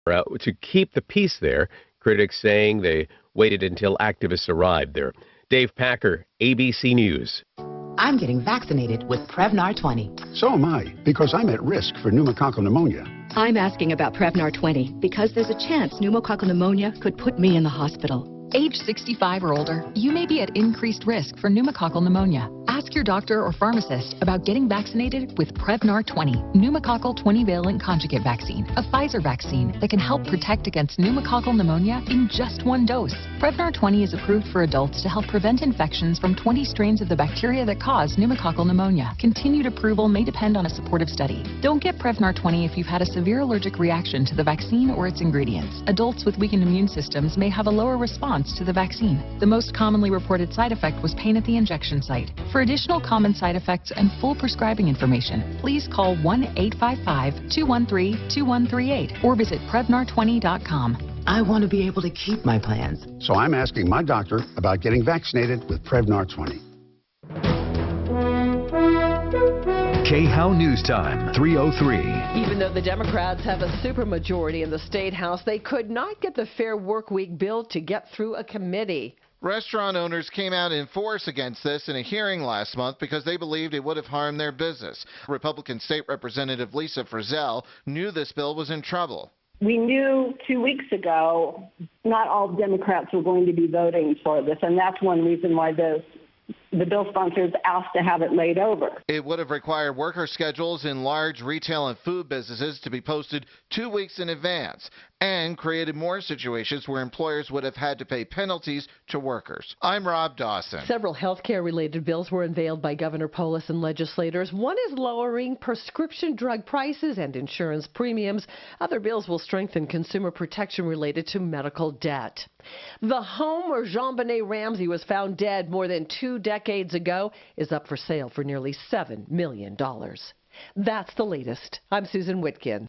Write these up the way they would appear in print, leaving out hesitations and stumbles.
to keep the peace there. Critics saying they waited until activists arrived there. Dave Packer, ABC News. I'm getting vaccinated with Prevnar 20. So am I, because I'm at risk for pneumococcal pneumonia. I'm asking about Prevnar 20 because there's a chance pneumococcal pneumonia could put me in the hospital. Age 65 or older, you may be at increased risk for pneumococcal pneumonia. Ask your doctor or pharmacist about getting vaccinated with Prevnar 20, pneumococcal 20-valent conjugate vaccine, a Pfizer vaccine that can help protect against pneumococcal pneumonia in just one dose. Prevnar 20 is approved for adults to help prevent infections from 20 strains of the bacteria that cause pneumococcal pneumonia. Continued approval may depend on a supportive study. Don't get Prevnar 20 if you've had a severe allergic reaction to the vaccine or its ingredients. Adults with weakened immune systems may have a lower response to the vaccine. The most commonly reported side effect was pain at the injection site. For additional common side effects and full prescribing information, please call 1-855-213-2138 or visit Prevnar20.com. I want to be able to keep my plans. So I'm asking my doctor about getting vaccinated with Prevnar 20. KHOW News Time, 3:03. Even though the Democrats have a supermajority in the State House, they could not get the Fair Workweek bill to get through a committee. Restaurant owners came out in force against this in a hearing last month because they believed it would have harmed their business. Republican State Representative Lisa Frizzell knew this bill was in trouble. We knew 2 weeks ago not all Democrats were going to be voting for this, and that's one reason why the bill sponsors asked to have it laid over. It would have required worker schedules in large retail and food businesses to be posted 2 weeks in advance and created more situations where employers would have had to pay penalties to workers. I'm Rob Dawson. Several healthcare-related bills were unveiled by Governor Polis and legislators. One is lowering prescription drug prices and insurance premiums. Other bills will strengthen consumer protection related to medical debt. The home where JonBenet Ramsey was found dead more than 2 decades ago is up for sale for nearly $7 million. That's the latest. I'm Susan Whitkin.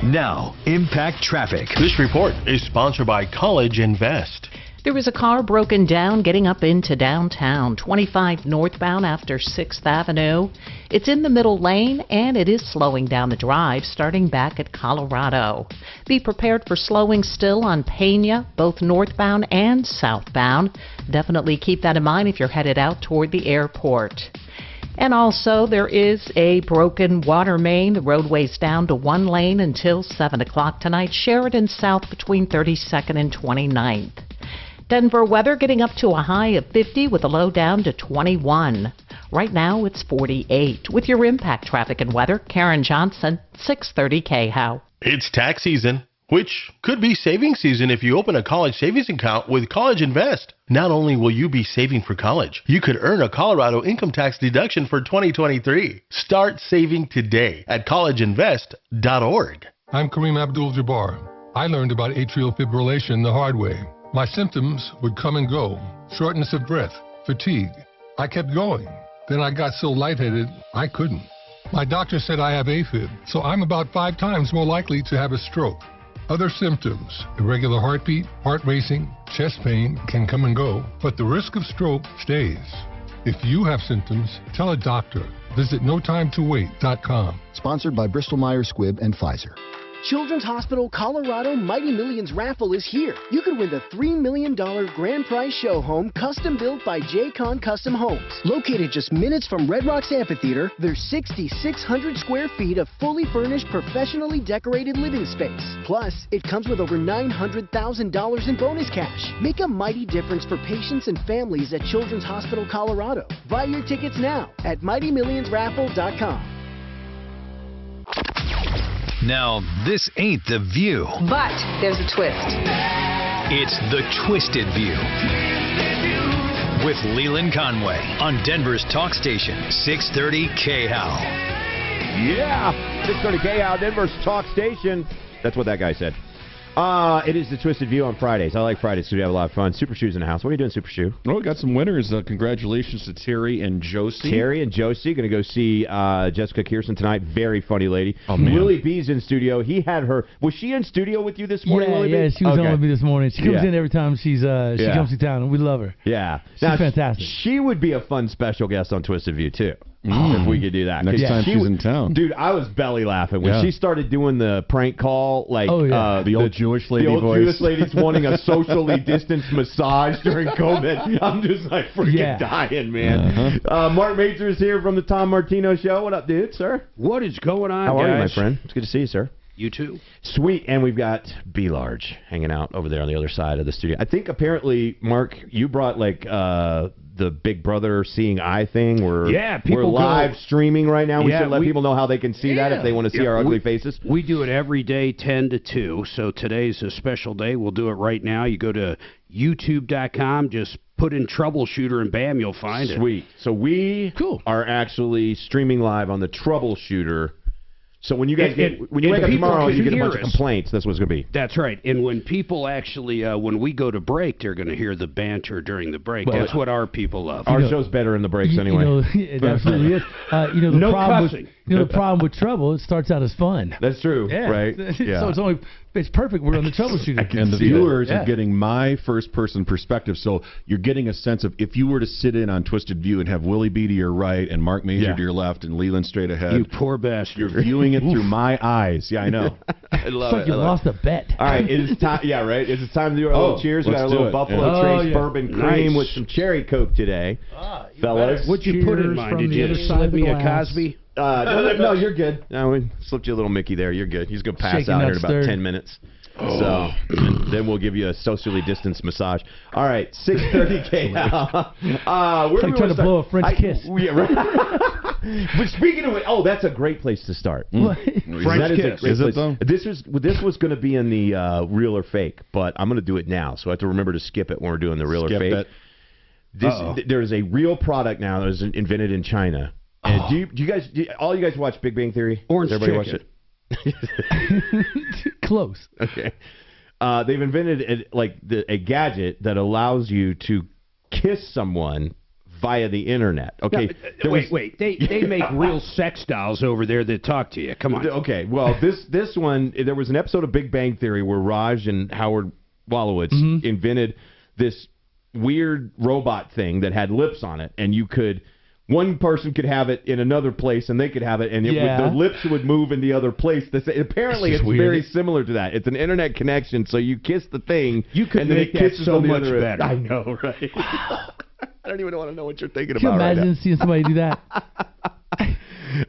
Now, Impact Traffic. This report is sponsored by College Invest. There was a car broken down getting up into downtown, 25 northbound after 6th Avenue. It's in the middle lane, and it is slowing down the drive, starting back at Colorado. Be prepared for slowing still on Pena, both northbound and southbound. Definitely keep that in mind if you're headed out toward the airport. And also, there is a broken water main. The roadway's down to 1 lane until 7 o'clock tonight. Sheridan South between 32nd and 29th. Denver weather getting up to a high of 50 with a low down to 21. Right now, it's 48. With your Impact Traffic and Weather, Karen Johnson, 630 KHOW. It's tax season, which could be saving season if you open a college savings account with College Invest. Not only will you be saving for college, you could earn a Colorado income tax deduction for 2023. Start saving today at collegeinvest.org. I'm Kareem Abdul-Jabbar. I learned about atrial fibrillation the hard way. My symptoms would come and go: shortness of breath, fatigue. I kept going. Then I got so lightheaded, I couldn't. My doctor said I have AFib, so I'm about 5 times more likely to have a stroke. Other symptoms: irregular heartbeat, heart racing, chest pain can come and go, but the risk of stroke stays. If you have symptoms, tell a doctor. Visit NoTimeToWait.com. Sponsored by Bristol-Myers Squibb and Pfizer. Children's Hospital Colorado Mighty Millions raffle is here. You could win the $3 million grand prize show home custom built by J-Con Custom Homes. Located just minutes from Red Rocks Amphitheater, there's 6,600 square feet of fully furnished, professionally decorated living space. Plus, it comes with over $900,000 in bonus cash. Make a mighty difference for patients and families at Children's Hospital Colorado. Buy your tickets now at MightyMillionsRaffle.com. Now, this ain't The View. But there's a twist. It's The Twisted View. With Leland Conway on Denver's talk station, 630 KHOW. Yeah, 630 KHOW, Denver's talk station. That's what that guy said. It is The Twisted View on Fridays. I like Fridays because we have a lot of fun. Super Shoe's in the house. What are you doing, Super Shoe? Well, we got some winners. Congratulations to Terry and Josie. Terry and Josie going to go see Jessica Kirsten tonight. Very funny lady. Oh, man. Willie B's in studio. He had her. Was she in studio with you this morning, Willie B? Yeah, she was on with me this morning. She comes in every time she comes to town, and we love her. Yeah. She's fantastic. She would be a fun special guest on Twisted View, too. if we could do that. Next time she's in town. Dude, I was belly laughing when she started doing the prank call, like the old Jewish lady voice. The old Jewish lady's wanting a socially distanced massage during COVID. I'm just like freaking dying, man. Mark Major is here from the Tom Martino Show. What up, dude, sir? What is going on, How guys? are you, my friend? It's good to see you, sir. You too. Sweet. And we've got B Large hanging out over there on the other side of the studio. I think apparently, Mark, you brought like the Big Brother seeing eye thing. We're live streaming right now. We should let people know how they can see that if they want to see our ugly faces. We do it every day, 10 to 2. So today's a special day. We'll do it right now. You go to youtube.com, just put in Troubleshooter, and bam, you'll find it. Sweet. So we are actually streaming live on the Troubleshooter. So when you guys when you wake up tomorrow, you get a bunch of complaints. That's what it's going to be. That's right. And when people actually, when we go to break, they're going to hear the banter during the break. Well, that's what our people love. Our show's better in the breaks anyway. It absolutely is. No cussing. The problem with Trouble, it starts out as fun. That's true, right? So it's perfect. We're on the Troubleshooter. And the viewers are getting my first-person perspective. So you're getting a sense of if you were to sit in on Twisted View and have Willie B to your right and Mark Major to your left and Leland straight ahead. You poor bastard. You're viewing it through my eyes. Yeah, I know. I love it's like you lost a bet. All right, it is time. Yeah, right. It's time to do our little cheers. We got a little Buffalo Trace bourbon cream with some cherry Coke today, fellas. What'd you put in mine? Did you slip me a Cosby? No, you're good. No, we slipped you a little Mickey there. You're good. He's going to pass out here in about 10 minutes. So then we'll give you a socially distanced massage. All right, 6:30 KL. It's like trying to blow a French kiss. Yeah, right. But speaking of it, that's a great place to start. French kiss. Is it though? This was going to be in the real or fake, but I'm going to do it now. So I have to remember to skip it when we're doing the real or fake. There is a real product now that was invented in China. And do you guys all you guys watch Big Bang Theory? Orange Everybody chicken. watch it? Close. Okay. They've invented a gadget that allows you to kiss someone via the internet. Okay. Now, wait. They make real sex dolls over there that talk to you. Come on. Okay. Well, this one, there was an episode of Big Bang Theory where Raj and Howard Wolowitz invented this weird robot thing that had lips on it, and you could. One person could have it in another place, and they could have it, and the lips would move in the other place. Apparently, it's very similar to that. It's an internet connection, so you kiss the thing, you could and then make it kisses that so on the much other better. I know, right? I don't even want to know what you're thinking Can you about right now. imagine seeing somebody do that?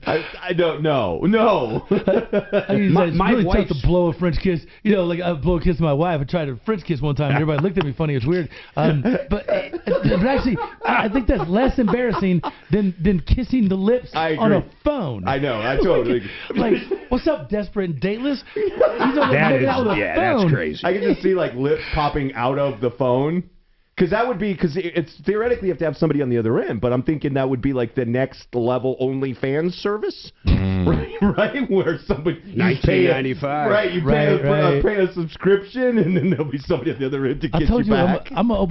I don't know. No. My really tough to blow a French kiss. Like I blow a kiss to my wife. I tried a French kiss one time, and everybody looked at me funny. It's weird. But actually, I think that's less embarrassing than kissing the lips on a phone. I know. I totally. Like, what's up, desperate and dateless? That's crazy. I can just see lips popping out of the phone. Because it's theoretically you have to have somebody on the other end, but I'm thinking that would be like the next level OnlyFans service, right? Where somebody $19.95, right? You pay a subscription, and then there'll be somebody on the other end to get you back. I'm gonna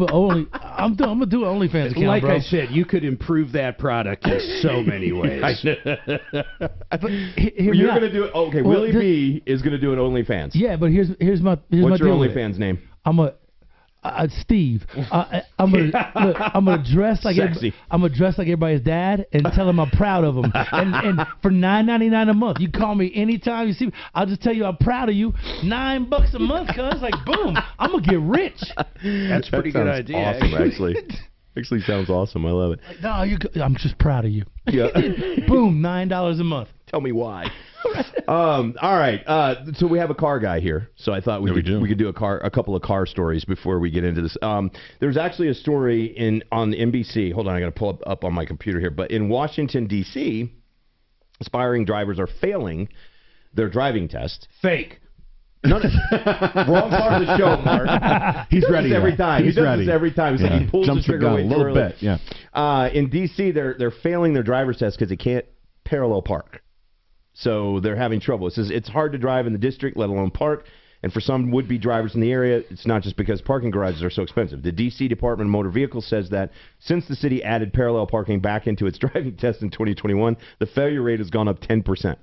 do an OnlyFans account, like bro. I said, you could improve that product in so many ways. You're gonna do it. Okay, Willie B is gonna do an OnlyFans. Yeah, but here's my What's your deal OnlyFans name? Steve, I'm gonna dress like everybody's dad and tell him I'm proud of him. And for $9.99 a month, you call me anytime you see me. I'll just tell you I'm proud of you. $9 a month, cuz boom, I'm gonna get rich. That's a pretty good idea. Awesome, actually. Actually sounds awesome. I love it. No, I'm just proud of you. Yeah. Boom, $9 a month. Tell me why. All right. So we have a car guy here. So I thought we could do a couple of car stories before we get into this. There's actually a story on NBC. Hold on, I got to pull up on my computer here. But in Washington D.C., aspiring drivers are failing their driving test. Fake. Wrong part of the show, Mark. He's ready every time. He does this every time. It's like he pulls the trigger way too early. Bit. Yeah. In D.C., they're failing their driver's test because they can't parallel park. So they're having trouble. It says it's hard to drive in the district, let alone park. And for some would-be drivers in the area, it's not just because parking garages are so expensive. The D.C. Department of Motor Vehicles says that since the city added parallel parking back into its driving test in 2021, the failure rate has gone up 10%.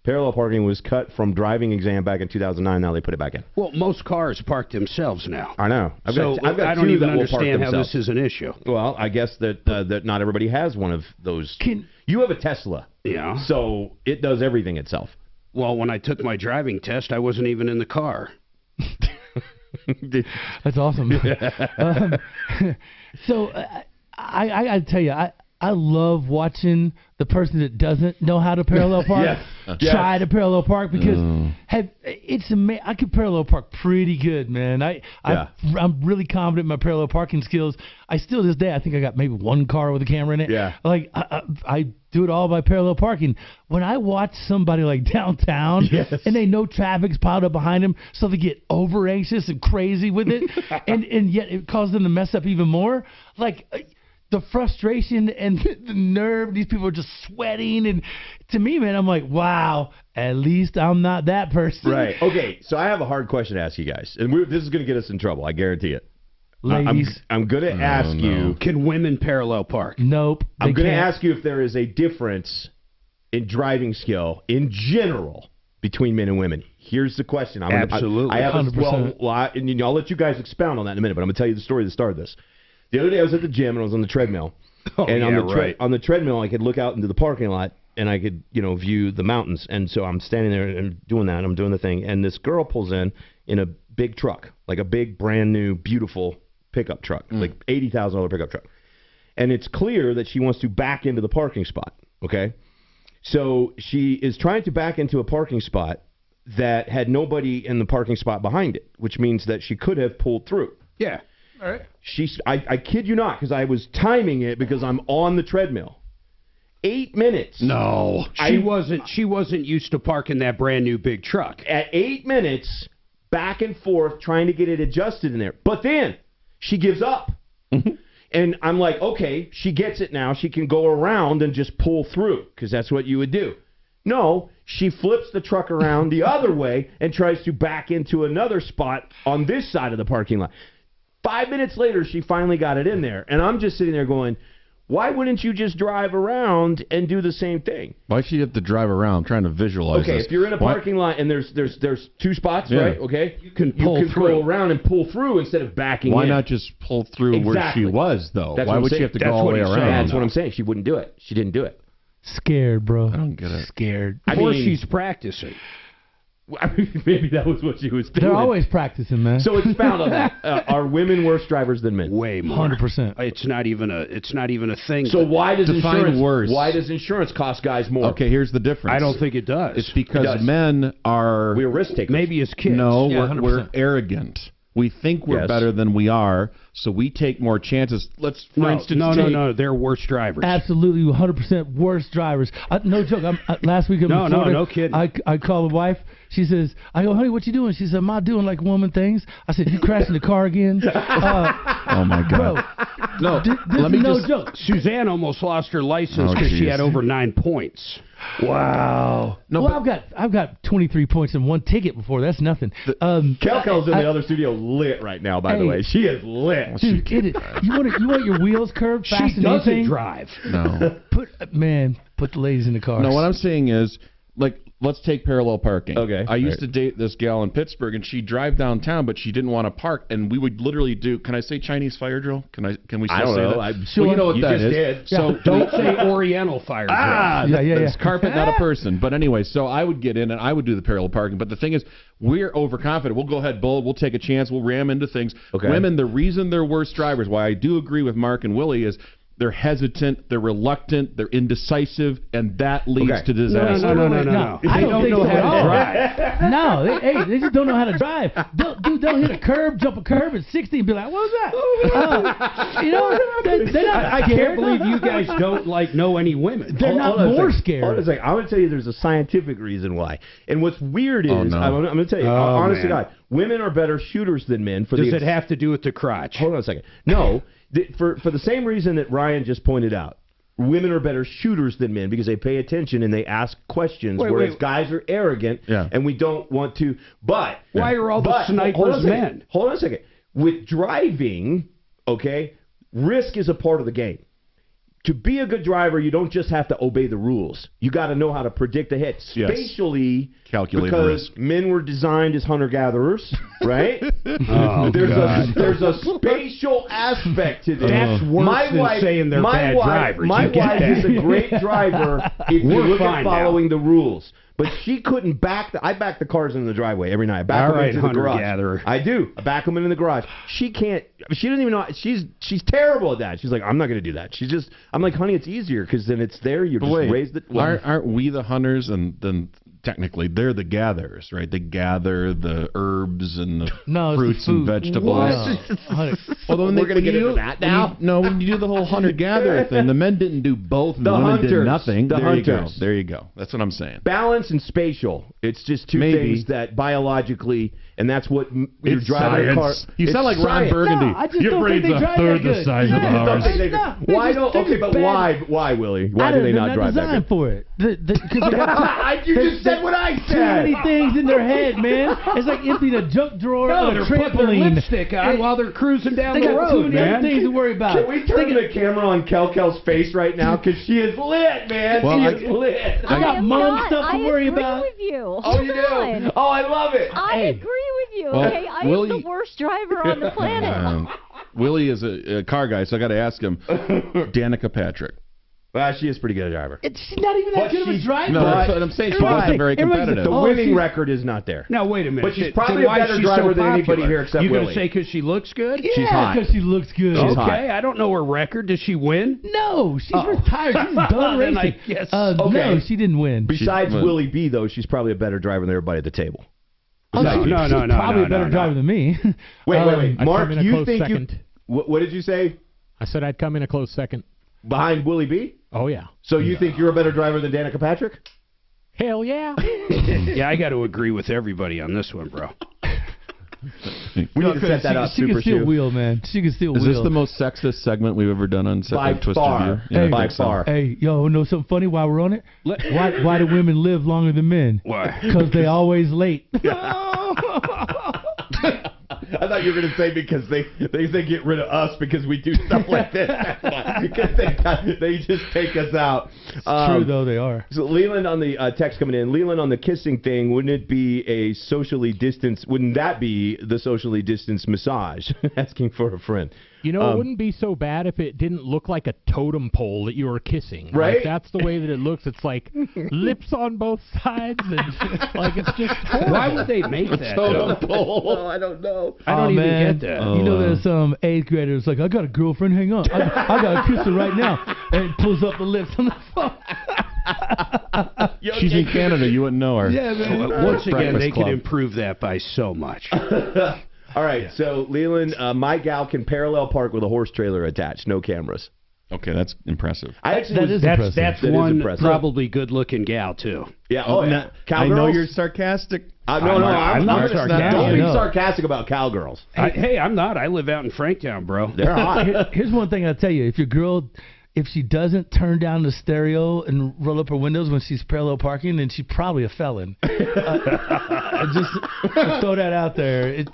Parallel parking was cut from driving exam back in 2009. Now they put it back in. Well, most cars park themselves now. I know. I've got I don't two even that will park understand how themselves. this is an issue. Well, I guess that not everybody has one of those. You have a Tesla. Yeah. So it does everything itself. Well, when I took my driving test, I wasn't even in the car. That's awesome. So I got to tell you, I love watching the person that doesn't know how to parallel park try to parallel park because it's amazing. I can parallel park pretty good, man. I'm really confident in my parallel parking skills. I still to this day I think I got maybe one car with a camera in it. Yeah. Like I do it all by parallel parking. When I watch somebody like downtown and they know traffic's piled up behind them, so they get over anxious and crazy with it, and yet it causes them to mess up even more. Like. The frustration and the nerve, these people are just sweating. And to me, man, I'm like, wow, at least I'm not that person. Right. Okay, so I have a hard question to ask you guys. And this is going to get us in trouble, I guarantee it. Ladies. I'm going to ask you. Can women parallel park? Nope. I'm going to ask you if there is a difference in driving skill in general between men and women. Here's the question. Absolutely. I have 100%. I'll let you guys expound on that in a minute, but I'm going to tell you the story that started this. The other day I was at the gym and I was on the treadmill. On the treadmill I could look out into the parking lot and I could, view the mountains. And so I'm standing there and doing that. I'm doing the thing. And this girl pulls in a big truck, like a big, brand new, beautiful pickup truck, like $80,000 pickup truck. And it's clear that she wants to back into the parking spot, okay? So she is trying to back into a parking spot that had nobody in the parking spot behind it, which means that she could have pulled through. Yeah. All right. I kid you not, because I was timing it because I'm on the treadmill. 8 minutes. No, she wasn't used to parking that brand new big truck. At 8 minutes, back and forth, trying to get it adjusted in there. But then she gives up. And I'm like, okay, she gets it now. She can go around and just pull through, because that's what you would do. No, she flips the truck around the other way and tries to back into another spot on this side of the parking lot. 5 minutes later, she finally got it in there. And I'm just sitting there going, why wouldn't you just drive around and do the same thing? Why should you have to drive around? I'm trying to visualize this. If you're in a parking lot and there's 2 spots, right? Okay, you can go around and pull through instead of backing in. Why not just pull through where she was, though? Why would she have to go all the way around? That's what I'm saying. She wouldn't do it. She didn't do it. Scared, bro. I don't get it. Scared. Or she's practicing. I mean, maybe that was what she was doing. They're always practicing, man. So expound on that. Are women worse drivers than men? Way more. 100%. It's not even a thing. So why does worse? Why does insurance cost guys more? Okay, here's the difference. I don't think it does. It's because men are we're risk takers. Maybe as kids. No, we're arrogant. We think we're better than we are, so we take more chances. For instance, no, they're worse drivers. Absolutely, 100% worse drivers. No joke. Last week in Florida, no kidding. I called the wife. She says, I go, honey, what you doing? She said, am I doing like woman things? I said, you crashing the car again? Oh, my God. Bro, no joke. Suzanne almost lost her license because she had over 9 points. Wow. No, well, I've got 23 points and 1 ticket before. That's nothing. Cal's in the other studio lit right now, by the way. She is lit. Dude, you want your wheels curved fast she doesn't drive. No. Put the ladies in the car. No, what I'm saying is, let's take parallel parking. Okay. I used to date this gal in Pittsburgh, and she'd drive downtown, but she didn't want to park, and we would literally do. Can I say Chinese fire drill? Can we still say that? I'm sure you know what that is. Did. So don't say Oriental fire drill. It's carpet, not a person. But anyway, so I would get in and I would do the parallel parking. But the thing is, we're overconfident. We'll go ahead, bull. We'll take a chance. We'll ram into things. Okay. Women, the reason they're worse drivers, why I do agree with Mark and Willie, is they're hesitant, they're reluctant, they're indecisive, and that leads to disaster. No. They don't know how to drive. No, they just don't know how to drive. They'll hit a curb, jump a curb at 60 and be like, what was that? They're not I can't believe you guys don't know any women. They're not more scared. Hold on a second. I'm going to tell you there's a scientific reason why. And what's weird is, I'm going to tell you, honest to God, women are better shooters than men. Does it have to do with the crotch? Hold on a second. No. For the same reason that Ryan just pointed out, women are better shooters than men because they pay attention and they ask questions, whereas guys are arrogant and we don't want to. But why are all the snipers men? Hold on a second. With driving, okay, risk is a part of the game. to be a good driver, you don't just have to obey the rules. You got to know how to predict ahead, spatially, calculate because risk. Men were designed as hunter-gatherers, right? There's a spatial aspect to this. That's worse than saying they're bad drivers. My wife is a great driver if you look at following the rules. But she couldn't I back the cars in the driveway every night. I back them into the garage. Gatherer. I do. I back them in the garage. She can't. She doesn't even know. She's terrible at that. She's like, I'm not going to do that. I'm like, honey, it's easier because then it's there. You just raise the. Aren't we the hunters and then? Technically, they're the gatherers, right? They gather the herbs and the fruits and vegetables. Well, then we're going to get into that now. When you do the whole hunter-gatherer thing, the men didn't do both. The women did nothing. There you go. That's what I'm saying. Balance and spatial. It's just two things that biologically, and that's what you're driving a car. You sound like Ron Burgundy. Your brain's a third the size of ours. Why don't? Okay, but why, Willie? Why do they not drive that? Designed for it. You just said what I said. Too many things in their head, man. It's like emptying a junk drawer on a putting their trampoline. lipstick on while they're cruising down the road, too many man. other things to worry about. Can we turn the camera on Kel's face right now? Because she is lit, man. She is lit. I got mom stuff to worry about. I agree with you. Oh, you do? Oh, I love it. I agree with you. Well, Okay, I am the worst driver on the planet. Willie is a car guy, so I got to ask him. Danica Patrick. Well, she is pretty good a driver. She's not even that good of a driver. No, that's what I'm saying. She's not very competitive. The winning record is not there. Now, wait a minute. But she's probably a better driver than anybody here except You're Willie. going to say because she looks good? Yeah, she's hot. because she looks good. She's hot. I don't know her record. Does she win? No, she's retired. She's done racing. I guess. No, she didn't win. Besides Willie B, though, she's probably a better driver than everybody at the table. No, probably a better driver than me. Wait. Mark, you think you... What did you say? I said I'd come in a close second. Behind Willie B? Oh, yeah. So you think you're a better driver than Danica Patrick? Hell yeah. Yeah, I got to agree with everybody on this one, bro. We need to set that up, She Super can still Shoe. wheel, man. She can still wheel. Is this the most sexist segment we've ever done on Twisted far. View? Yeah, By far. Hey, yo, know something funny while we're on it? Why do women live longer than men? Why? Because they always late. I thought you were going to say because they get rid of us because we do stuff like this. Because they just take us out. It's true, though, they are. So Leland on the text coming in. Leland on the kissing thing, wouldn't that be the socially distanced massage? Asking for a friend. You know, it wouldn't be so bad if it didn't look like a totem pole that you were kissing. Right? Like, that's the way that it looks. It's like lips on both sides, and like it's just horrible. Why would they make that? Totem pole. I don't know. I don't even get that. You know, there's some 8th graders like, I got a girlfriend. Hang on, I got to kiss her right now, and pulls up the lips on the phone. She's in Canada. You wouldn't know her. Yeah, man. Once again, they could improve that by so much. All right, so Leland, my gal can parallel park with a horse trailer attached, no cameras. Okay, that's impressive. That's one probably good-looking gal too. Yeah. I know you're sarcastic. I'm not sarcastic. Don't be No. sarcastic about cowgirls. Hey, I'm not. I live out in Franktown, bro. They're hot. Here's one thing I'll tell you: if your girl, if she doesn't turn down the stereo and roll up her windows when she's parallel parking, then she's probably a felon. Just throw that out there.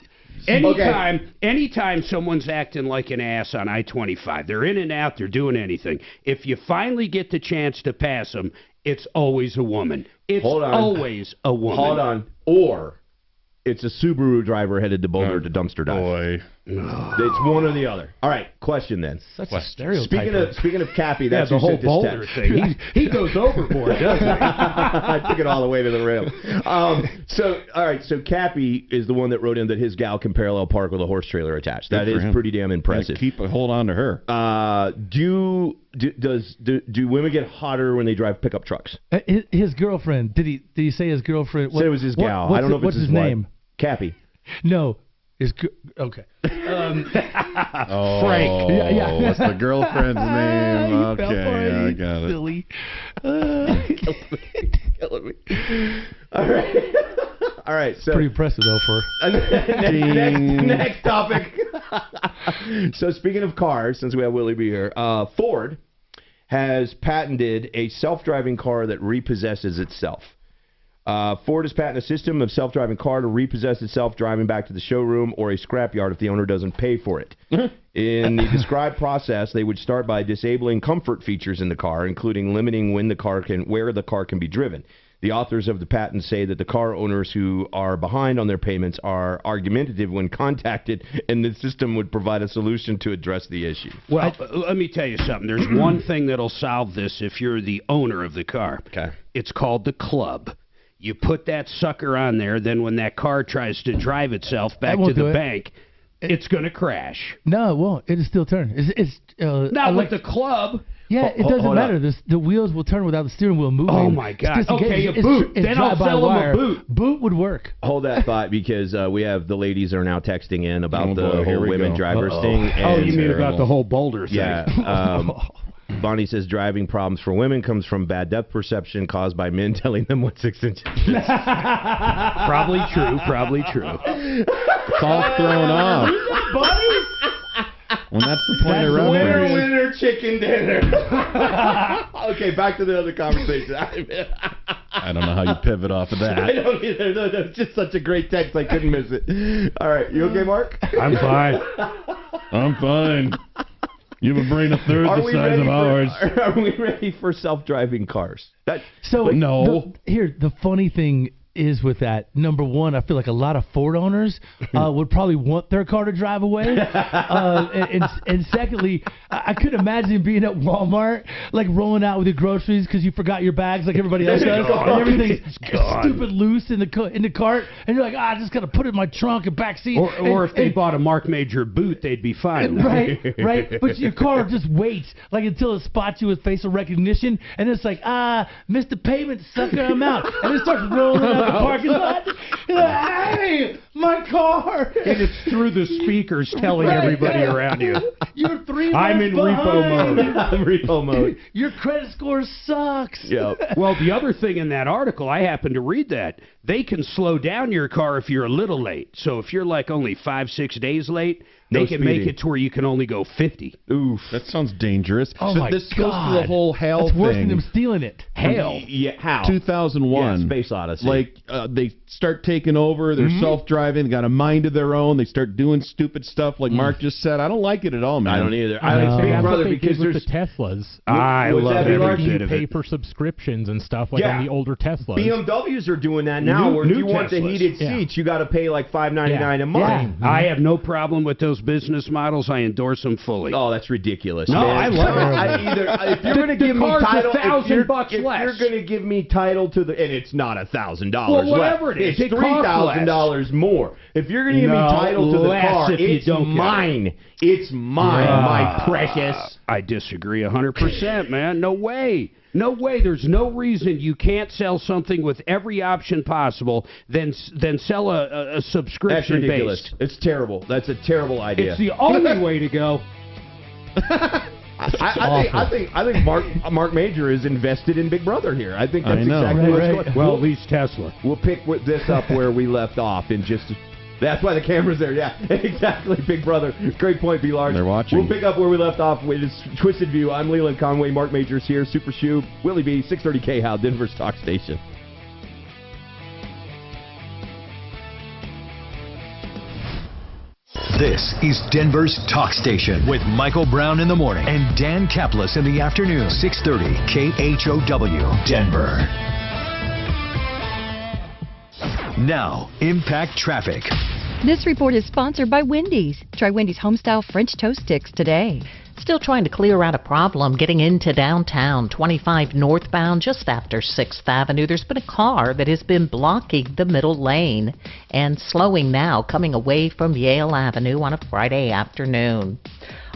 Anytime someone's acting like an ass on I-25, they're in and out, they're doing anything. If you finally get the chance to pass them, it's always a woman. It's always a woman. Hold on. Or it's a Subaru driver headed to Boulder to dumpster dive. Boy. It's one or the other. All right, question then. Such a stereotype. Speaking of Cappy, that's the whole Boulder thing. He goes overboard, doesn't he? I took it all the way to the rim. All right, so Cappy is the one that wrote in that his gal can parallel park with a horse trailer attached. That is pretty damn impressive. Keep a hold on to her. Do women get hotter when they drive pickup trucks? His girlfriend. Did he say his girlfriend? Said it was his gal. I don't know if it's his name. Cappy. No. Okay. Frank. Yeah. What's the girlfriend's name? Okay, I got it. Silly. Killing me. All right. So pretty impressive though for next topic. So speaking of cars, since we have Willie B here, Ford has patented a self-driving car that repossesses itself. Ford has patented a system of self-driving car to repossess itself, driving back to the showroom or a scrapyard if the owner doesn't pay for it. In the described process, they would start by disabling comfort features in the car, including limiting where the car can be driven. The authors of the patent say that the car owners who are behind on their payments are argumentative when contacted, and the system would provide a solution to address the issue. Well, let me tell you something. There's one thing that'll solve this if you're the owner of the car. Okay. It's called the club. You put that sucker on there, then when that car tries to drive itself back to the bank, it's going to crash. No, it won't. It'll still turn. Not with the club. Yeah, it doesn't matter. The wheels will turn without the steering wheel moving. Oh, my God. Okay, a boot. Then I'll sell them a boot. Boot would work. Hold that thought, because we have the ladies are now texting in about the whole women drivers thing. Oh, you mean about the whole boulder thing? Yeah. Bonnie says driving problems for women comes from bad depth perception caused by men telling them what 6 inches is. Probably true. It's all thrown off. Well, that's the point of reference. Winner chicken dinner. Okay, back to the other conversation. I don't know how you pivot off of that. I don't either. No, it's just such a great text. I couldn't miss it. All right, you okay, Mark? I'm fine. I'm fine. You have a brain a third the size of ours. Are we ready for self-driving cars? No. The funny thing is with that, number one, I feel like a lot of Ford owners would probably want their car to drive away. And secondly, I could imagine being at Walmart, like rolling out with your groceries because you forgot your bags like everybody else does. And everything's stupid loose in the cart. And you're like, I just got to put it in my trunk and back seat. Or if they bought a Mark Major boot, they'd be fine. Right. But your car just waits like until it spots you with facial recognition. And it's like, missed the payment, sucker, I'm out. And it starts rolling out the parking lot. Hey, my car! And it's through the speakers telling everybody around you. You're 3 I'm in repo mode. Your credit score sucks. Yep. Well, the other thing in that article, I happened to read that they can slow down your car if you're a little late. So if you're like only 5-6 days late, they can make it to where you can only go 50. Oof, that sounds dangerous. Oh, so my this God. goes to the whole hail That's thing. worse than them stealing it. Hail? Yeah, how? 2001. Yeah, Space Odyssey. Like, they start taking over. They're self-driving. They got a mind of their own. They start doing stupid stuff like Mark just said. I don't like it at all, man. I don't either. That's what they did with the Teslas. I love every bit You of pay it. for subscriptions and stuff like on the older Teslas. BMWs are doing that now, where if you want the Teslas. heated seats, you got to pay like $5.99 a month. Yeah. I have no problem with those business models. I endorse them fully. Oh, that's ridiculous. No, man. I love it. If you're going to give me title, $1,000 if you're less. going to give me title to the, and it's not $1,000. Well, whatever less. it is, it's it costs $3,000 more. If you're going to give me title to the car, it's mine. It's mine, my precious. I disagree 100%, man. No way. No way. There's no reason you can't sell something with every option possible than sell a subscription That's ridiculous. based. It's terrible. That's a terrible idea. It's the only way to go. I think Mark Major is invested in Big Brother here. I think that's exactly what's going on. Well, at least Tesla. We'll pick this up where we left off in just. That's why the camera's there. Yeah, exactly. Big Brother. Great point, B. Large. They're watching. We'll pick up where we left off with Twisted View. I'm Leland Conway. Mark Major's here. Super Shoe. Willie B. 630 K-How, Denver's talk station. This is Denver's talk station with Michael Brown in the morning and Dan Kaplis in the afternoon. 630 KHOW, Denver. Now, Impact Traffic. This report is sponsored by Wendy's. Try Wendy's Homestyle French Toast Sticks today. Still trying to clear out a problem getting into downtown, 25 northbound, just after 6th Avenue. There's been a car that has been blocking the middle lane and slowing now, coming away from Yale Avenue on a Friday afternoon.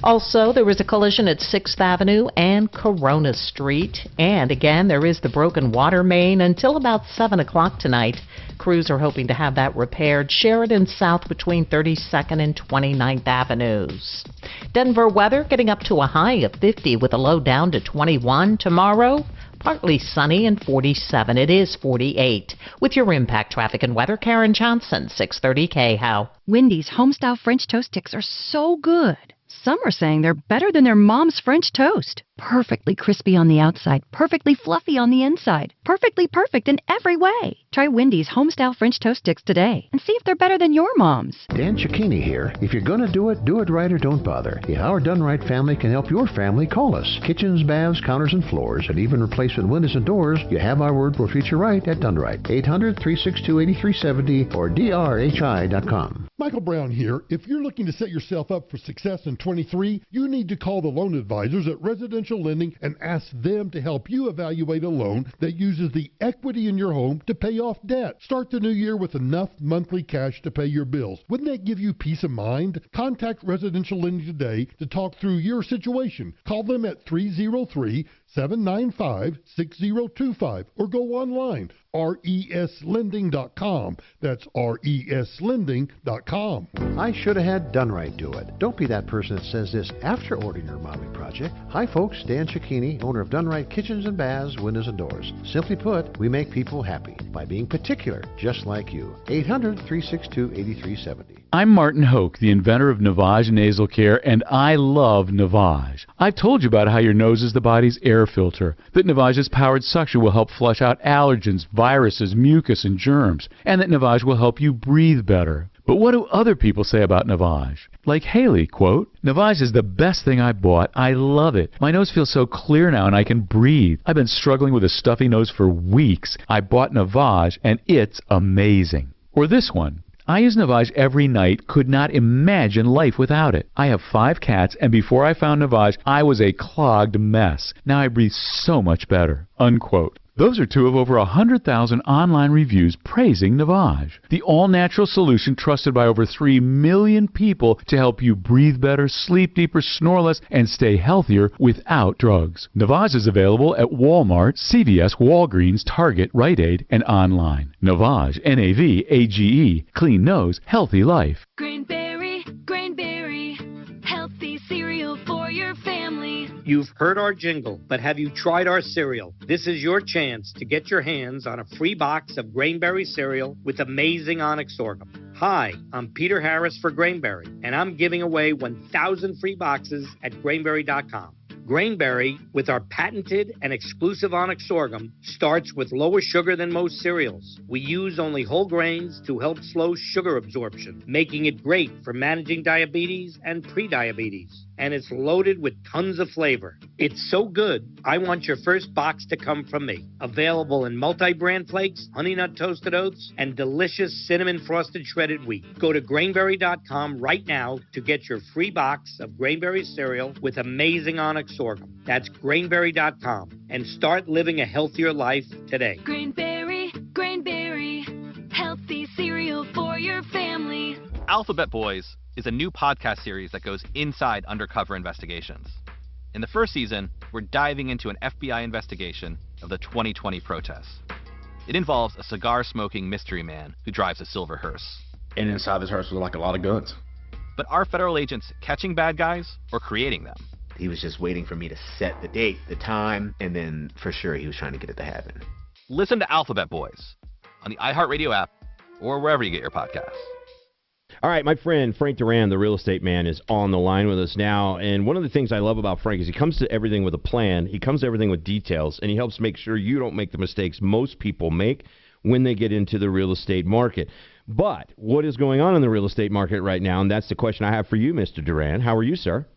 Also, there was a collision at 6th Avenue and Corona Street. And again, there is the broken water main until about 7 o'clock tonight. Crews are hoping to have that repaired. Sheridan South between 32nd and 29th Avenues. Denver weather getting up to a high of 50 with a low down to 21. Tomorrow, partly sunny and 47. It is 48. With your Impact Traffic and Weather, Karen Johnson, 630 KHOW. Wendy's Homestyle French Toast Sticks are so good. Some are saying they're better than their mom's French toast. Perfectly crispy on the outside, perfectly fluffy on the inside, perfectly perfect in every way. Try Wendy's Homestyle French Toast Sticks today and see if they're better than your mom's. Dan Cicchini here. If you're going to do it right or don't bother. If our Done Right family can help your family, call us. Kitchens, baths, counters, and floors, and even replacement windows and doors, you have our word for future right at Done Right. 800-362-8370 or drhi.com. Michael Brown here. If you're looking to set yourself up for success in 23, you need to call the loan advisors at Residential Lending and ask them to help you evaluate a loan that uses the equity in your home to pay off debt. Start the new year with enough monthly cash to pay your bills. Wouldn't that give you peace of mind? Contact Residential Lending today to talk through your situation. Call them at 303-795-6025 or go online, reslending.com. That's reslending.com. I should have had Done Right do it. Don't be that person that says this after ordering your remodeling project. Hi folks, Dan Cicchini, owner of Done Right Kitchens and Baths, Windows and Doors. Simply put, we make people happy by being particular, just like you. 800-362-8370. I'm Martin Hoke, the inventor of Navage Nasal Care, and I love Navage. I've told you about how your nose is the body's air filter, that Navage's powered suction will help flush out allergens, viruses, mucus, and germs, and that Navage will help you breathe better. But what do other people say about Navage? Like Haley, quote, "Navage is the best thing I bought. I love it. My nose feels so clear now and I can breathe. I've been struggling with a stuffy nose for weeks. I bought Navage and it's amazing." Or this one, "I use Navage every night, could not imagine life without it. I have 5 cats, and before I found Navage, I was a clogged mess. Now I breathe so much better." Unquote. Those are 2 of over 100,000 online reviews praising Navage, the all-natural solution trusted by over 3 million people to help you breathe better, sleep deeper, snore less, and stay healthier without drugs. Navage is available at Walmart, CVS, Walgreens, Target, Rite Aid, and online. Navage, N-A-V-A-G-E, clean nose, healthy life. Grainberry, healthy cereal for your family. You've heard our jingle, but have you tried our cereal? This is your chance to get your hands on a free box of Grainberry cereal with amazing onyx sorghum. Hi, I'm Peter Harris for Grainberry, and I'm giving away 1,000 free boxes at Grainberry.com. Grainberry, with our patented and exclusive onyx sorghum, starts with lower sugar than most cereals. We use only whole grains to help slow sugar absorption, making it great for managing diabetes and prediabetes. And it's loaded with tons of flavor. It's so good, I want your first box to come from me. Available in multi-brand flakes, honey nut toasted oats, and delicious cinnamon frosted shredded wheat. Go to Grainberry.com right now to get your free box of Grainberry cereal with amazing onyx sorghum. That's Grainberry.com, and start living a healthier life today. Grainberry, healthy cereal for your family. Alphabet Boys is a new podcast series that goes inside undercover investigations. In the first season, we're diving into an FBI investigation of the 2020 protests. It involves a cigar-smoking mystery man who drives a silver hearse. And inside this hearse was like a lot of guns. But are federal agents catching bad guys or creating them? He was just waiting for me to set the date, the time, and then for sure he was trying to get it to happen. Listen to Alphabet Boys on the iHeartRadio app or wherever you get your podcasts. All right, my friend Frank Duran, the real estate man, is on the line with us now. And one of the things I love about Frank is he comes to everything with a plan. He comes to everything with details, and he helps make sure you don't make the mistakes most people make when they get into the real estate market. But what is going on in the real estate market right now? And that's the question I have for you, Mr. Duran. How are you, sir?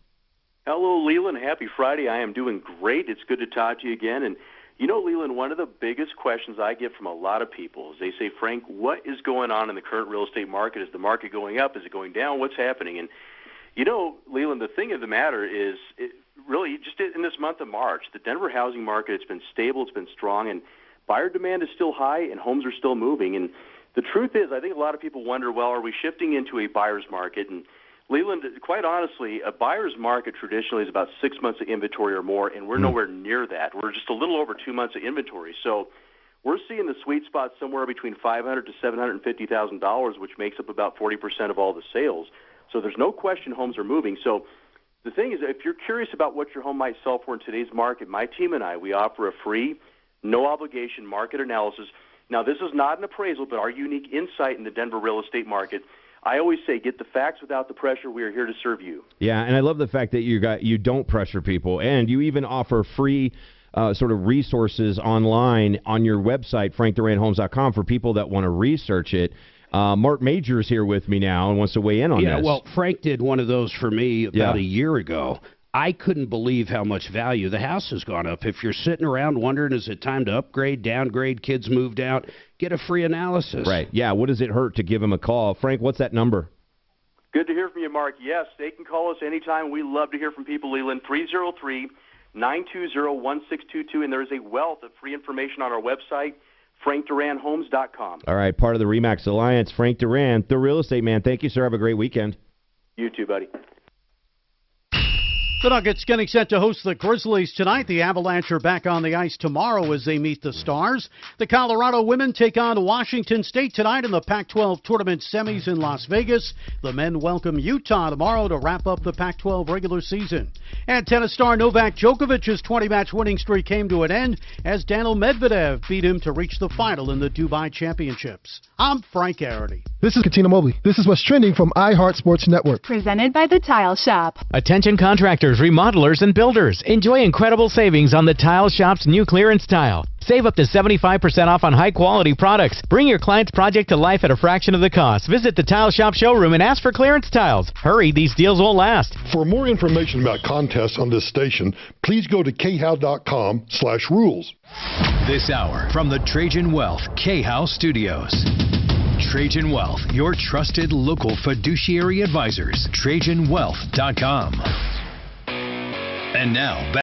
Hello, Leland. Happy Friday. I am doing great. It's good to talk to you again. And you know, Leland, one of the biggest questions I get from a lot of people is they say, Frank, what is going on in the current real estate market? Is the market going up? Is it going down? What's happening? And, you know, Leland, the thing of the matter is really just in this month of March, the Denver housing market, it's been stable, it's been strong, and buyer demand is still high and homes are still moving. And the truth is, I think a lot of people wonder, well, are we shifting into a buyer's market? And Leland, quite honestly, a buyer's market traditionally is about 6 months of inventory or more, and we're nowhere near that. We're just a little over 2 months of inventory. So we're seeing the sweet spot somewhere between $500,000 to $750,000, which makes up about 40% of all the sales. So there's no question homes are moving. So the thing is, if you're curious about what your home might sell for in today's market, my team and I, we offer a free, no-obligation market analysis. Now, this is not an appraisal, but our unique insight in the Denver real estate market. I always say, get the facts without the pressure. We are here to serve you. Yeah, and I love the fact that you don't pressure people, and you even offer free sort of resources online on your website, frankduranthomes.com, for people that want to research it. Mark Major's here with me now and wants to weigh in on this. Yeah, well, Frank did one of those for me about a year ago. I couldn't believe how much value the house has gone up. If you're sitting around wondering, is it time to upgrade, downgrade, kids moved out, get a free analysis. Right. Yeah, what does it hurt to give him a call? Frank, what's that number? Good to hear from you, Mark. Yes, they can call us anytime. We love to hear from people, Leland. 303-920-1622, and there is a wealth of free information on our website, frankduranthomes.com. All right, part of the RE/MAX Alliance, Frank Durant, the real estate man. Thank you, sir. Have a great weekend. You too, buddy. The Nuggets getting set to host the Grizzlies tonight. The Avalanche are back on the ice tomorrow as they meet the Stars. The Colorado women take on Washington State tonight in the Pac-12 tournament semis in Las Vegas. The men welcome Utah tomorrow to wrap up the Pac-12 regular season. And tennis star Novak Djokovic's 20-match winning streak came to an end as Daniil Medvedev beat him to reach the final in the Dubai Championships. I'm Frank Arity. This is Katina Mobley. This is what's trending from iHeart Sports Network. Presented by The Tile Shop. Attention contractors, remodelers, and builders. Enjoy incredible savings on The Tile Shop's new clearance tile. Save up to 75% off on high-quality products. Bring your client's project to life at a fraction of the cost. Visit the Tile Shop showroom and ask for clearance tiles. Hurry, these deals won't last. For more information about contests on this station, please go to khow.com/rules. This hour from the Trajan Wealth K-How Studios. Trajan Wealth, your trusted local fiduciary advisors. TrajanWealth.com. And now, back